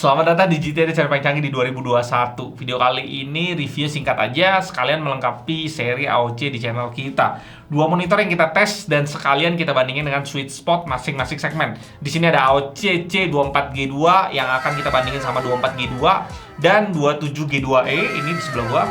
Selamat datang di GTA channel paling canggih di 2021. Video kali ini review singkat aja, sekalian melengkapi seri AOC di channel kita. Dua monitor yang kita tes dan sekalian kita bandingin dengan sweet spot masing-masing segmen. Di sini ada AOC C24G2 yang akan kita bandingin sama 24G2 dan 27G2E ini di sebelah gua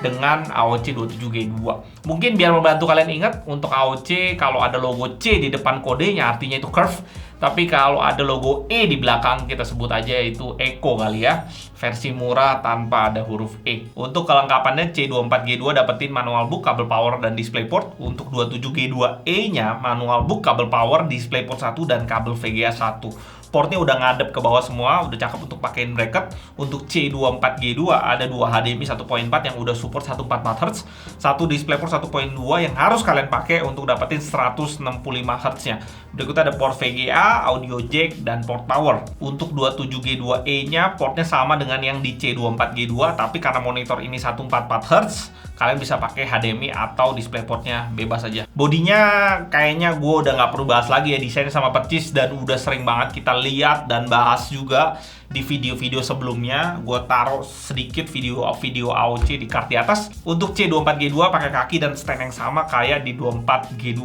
dengan AOC 27G2. Mungkin biar membantu kalian ingat, untuk AOC kalau ada logo C di depan kodenya artinya itu curve. Tapi kalau ada logo E di belakang, kita sebut aja itu Eco kali ya. Versi murah tanpa ada huruf E. Untuk kelengkapannya C24G2 dapetin manual book, kabel power, dan DisplayPort. Untuk 27G2E-nya manual book, kabel power, DisplayPort 1, dan kabel VGA 1. Portnya udah ngadep ke bawah semua, udah cakep untuk pakein bracket. Untuk C24G2 ada 2 HDMI 1.4 yang udah support 144Hz, satu DisplayPort 1.2 yang harus kalian pakai untuk dapetin 165Hz-nya. Berikutnya ada port VGA, audio jack, dan port power. Untuk 27G2E-nya portnya sama dengan yang di C24G2, tapi karena monitor ini 144Hz, kalian bisa pakai HDMI atau DisplayPort-nya bebas aja. Bodinya kayaknya gue udah nggak perlu bahas lagi ya, desainnya sama percis dan udah sering banget kita lihat dan bahas juga di video-video sebelumnya. Gue taruh sedikit video AOC di card di atas. Untuk C24G2 pakai kaki dan stand yang sama kayak di 24G2,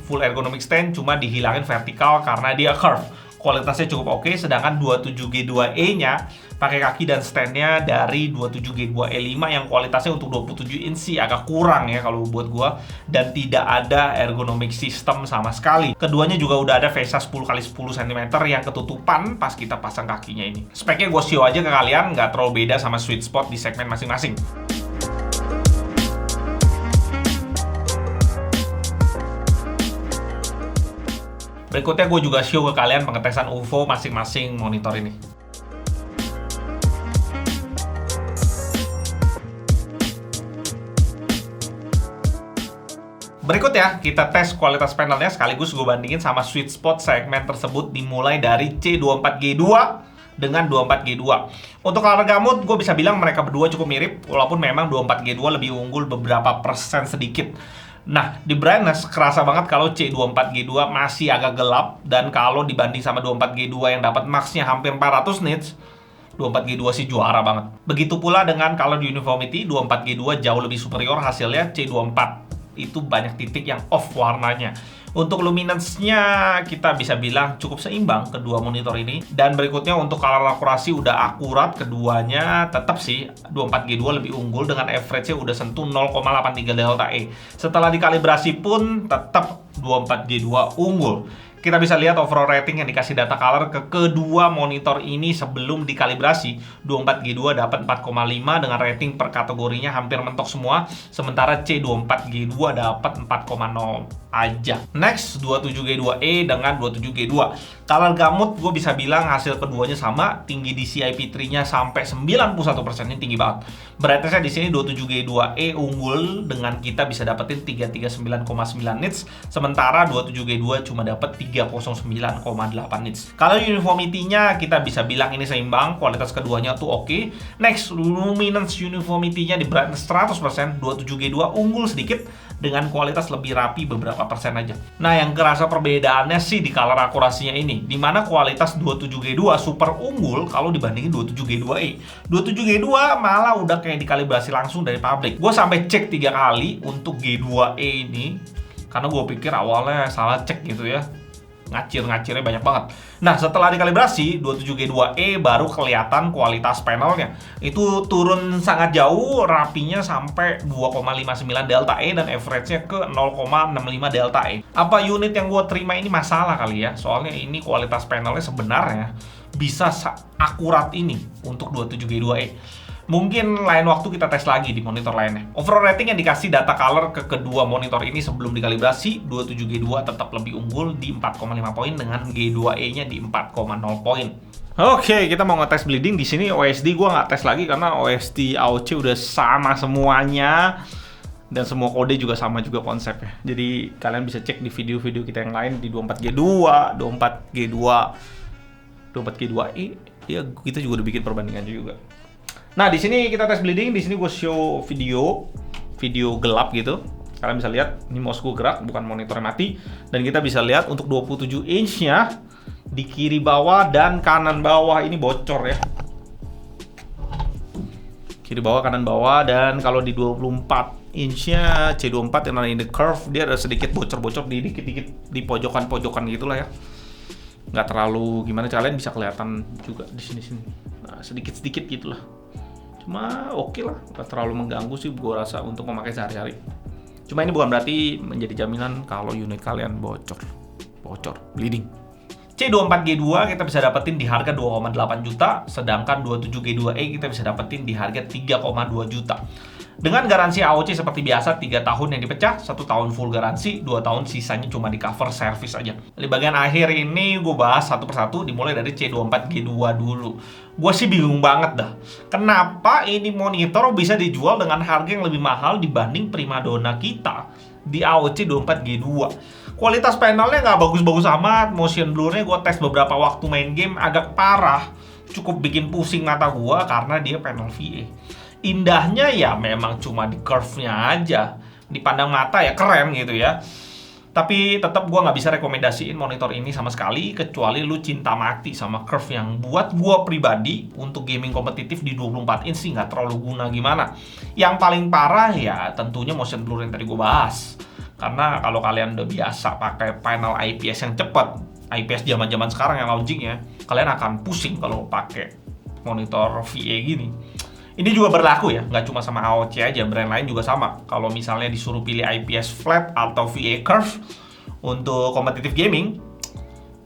full ergonomic stand, cuma dihilangin vertikal karena dia curve. Kualitasnya cukup oke, sedangkan 27G2E-nya pakai kaki dan standnya dari 27G2E5 yang kualitasnya untuk 27 inch sih agak kurang ya kalau buat gua, dan tidak ada ergonomic system sama sekali. Keduanya juga udah ada VESA 10x10 cm yang ketutupan pas kita pasang kakinya ini. Speknya gue show aja ke kalian, nggak terlalu beda sama sweet spot di segmen masing-masing. Berikutnya gue juga show ke kalian pengetesan UFO masing-masing monitor ini. Berikutnya kita tes kualitas panelnya sekaligus gue bandingin sama sweet spot segmen tersebut dimulai dari C24G2 dengan 24G2. Untuk color gamut gue bisa bilang mereka berdua cukup mirip, walaupun memang 24G2 lebih unggul beberapa persen sedikit. Nah, di brightness kerasa banget kalau C24G2 masih agak gelap, dan kalau dibanding sama 24G2 yang dapat max-nya hampir 400 nits, 24G2 sih juara banget. Begitu pula dengan color uniformity, 24G2 jauh lebih superior hasilnya. C24 itu banyak titik yang off warnanya. Untuk luminance-nya kita bisa bilang cukup seimbang kedua monitor ini. Dan berikutnya untuk color akurasi udah akurat keduanya, tetap sih 24G2 lebih unggul dengan average-nya udah sentuh 0,83 delta E. Setelah dikalibrasi pun tetap 24G2 unggul. Kita bisa lihat overall rating yang dikasih data color ke kedua monitor ini sebelum dikalibrasi. 24G2 dapat 4,5 dengan rating per kategorinya hampir mentok semua, sementara C24G2 dapat 4,0 aja. Next, 27G2E dengan 27G2. Color gamut gue bisa bilang hasil keduanya sama, tinggi DCI-P3-nya sampai 91%, ini tinggi banget. Brightness-nya di sini 27G2E unggul dengan kita bisa dapetin 339,9 nits, sementara 27G2 cuma dapat 309,8 nits. Kalau uniformity-nya kita bisa bilang ini seimbang, kualitas keduanya tuh oke. Next, luminance uniformity-nya di brightness 100%, 27G2 unggul sedikit dengan kualitas lebih rapi beberapa persen aja. Nah, yang kerasa perbedaannya sih di color akurasinya ini, dimana kualitas 27G2 super unggul kalau dibandingin 27G2E. 27G2 malah udah kayak dikalibrasi langsung dari pabrik. Gue sampai cek 3 kali untuk G2E ini, karena gue pikir awalnya salah cek gitu ya. Ngacir-ngacirnya banyak banget. Nah, setelah dikalibrasi 27G2E baru kelihatan kualitas panelnya. Itu turun sangat jauh, rapinya sampai 2,59 delta E dan average-nya ke 0,65 delta E. Apa unit yang gue terima ini masalah kali ya? Soalnya ini kualitas panelnya sebenarnya bisa akurat ini untuk 27G2E. Mungkin lain waktu kita tes lagi di monitor lainnya. Overall rating yang dikasih data color ke kedua monitor ini sebelum dikalibrasi, 27G2 tetap lebih unggul di 4,5 poin dengan G2E-nya di 4,0 poin. Oke, kita mau ngetes bleeding. Di sini OSD gua nggak tes lagi karena OSD AOC udah sama semuanya. Dan semua kode juga sama juga konsepnya. Jadi kalian bisa cek di video-video kita yang lain di 24G2, 24G2, 24G2E. Ya, kita juga udah bikin perbandingannya juga. Nah, di sini kita tes bleeding, di sini gue show video gelap gitu. Kalian bisa lihat, ini mouse gue gerak, bukan monitornya mati. Dan kita bisa lihat untuk 27 inch-nya di kiri bawah dan kanan bawah ini bocor ya. kiri bawah kanan bawah. Dan kalau di 24 inch-nya C24 yang ada in the curve, dia ada sedikit bocor-bocor di dikit-dikit di pojokan-pojokan gitulah ya. Nggak terlalu gimana, kalian bisa kelihatan juga di sini-sini. Nah, sedikit-sedikit gitulah. Cuma oke lah, nggak terlalu mengganggu sih gue rasa untuk memakai sehari-hari. Cuma ini bukan berarti menjadi jaminan kalau unit kalian bocor, bleeding. C24G2 kita bisa dapetin di harga 2,8 juta, sedangkan 27G2E kita bisa dapetin di harga 3,2 juta. Dengan garansi AOC seperti biasa, 3 tahun yang dipecah, 1 tahun full garansi, 2 tahun sisanya cuma di cover service aja. Di bagian akhir ini gue bahas satu persatu, dimulai dari C24G2 dulu. Gue sih bingung banget dah, kenapa ini monitor bisa dijual dengan harga yang lebih mahal dibanding primadona kita di AOC 24G2. Kualitas panelnya nggak bagus-bagus amat, motion blurnya gue tes beberapa waktu main game agak parah, cukup bikin pusing mata gue karena dia panel VA. Indahnya ya memang cuma di curve-nya aja, dipandang mata ya keren gitu ya. Tapi tetap gue nggak bisa rekomendasiin monitor ini sama sekali, kecuali lu cinta mati sama curve yang buat gue pribadi untuk gaming kompetitif di 24 inch sih nggak terlalu guna gimana. Yang paling parah ya tentunya motion blur yang tadi gue bahas. Karena kalau kalian udah biasa pakai panel IPS yang cepat, IPS zaman-zaman sekarang yang launching ya, kalian akan pusing kalau pakai monitor VA gini. Ini juga berlaku ya, nggak cuma sama AOC aja, brand lain juga sama. Kalau misalnya disuruh pilih IPS flat atau VA curve untuk competitive gaming,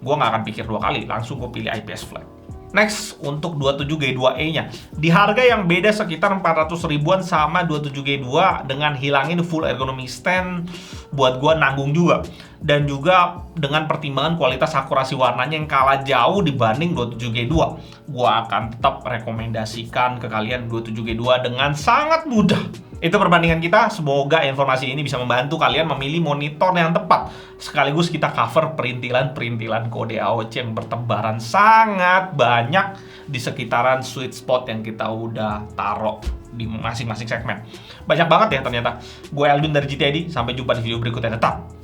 gue nggak akan pikir 2 kali, langsung gue pilih IPS flat. Next, untuk 27G2E-nya. Di harga yang beda sekitar 400 ribuan sama 27G2 dengan hilangin full ergonomic stand, buat gue nanggung juga. Dan juga dengan pertimbangan kualitas akurasi warnanya yang kalah jauh dibanding 27G2. Gue akan tetap rekomendasikan ke kalian 27G2 dengan sangat mudah. Itu perbandingan kita, semoga informasi ini bisa membantu kalian memilih monitor yang tepat. Sekaligus kita cover perintilan-perintilan kode AOC yang bertebaran sangat banyak di sekitaran sweet spot yang kita udah taruh di masing-masing segmen. Banyak banget ya ternyata. Gue Elvin dari GTID, sampai jumpa di video berikutnya, tetap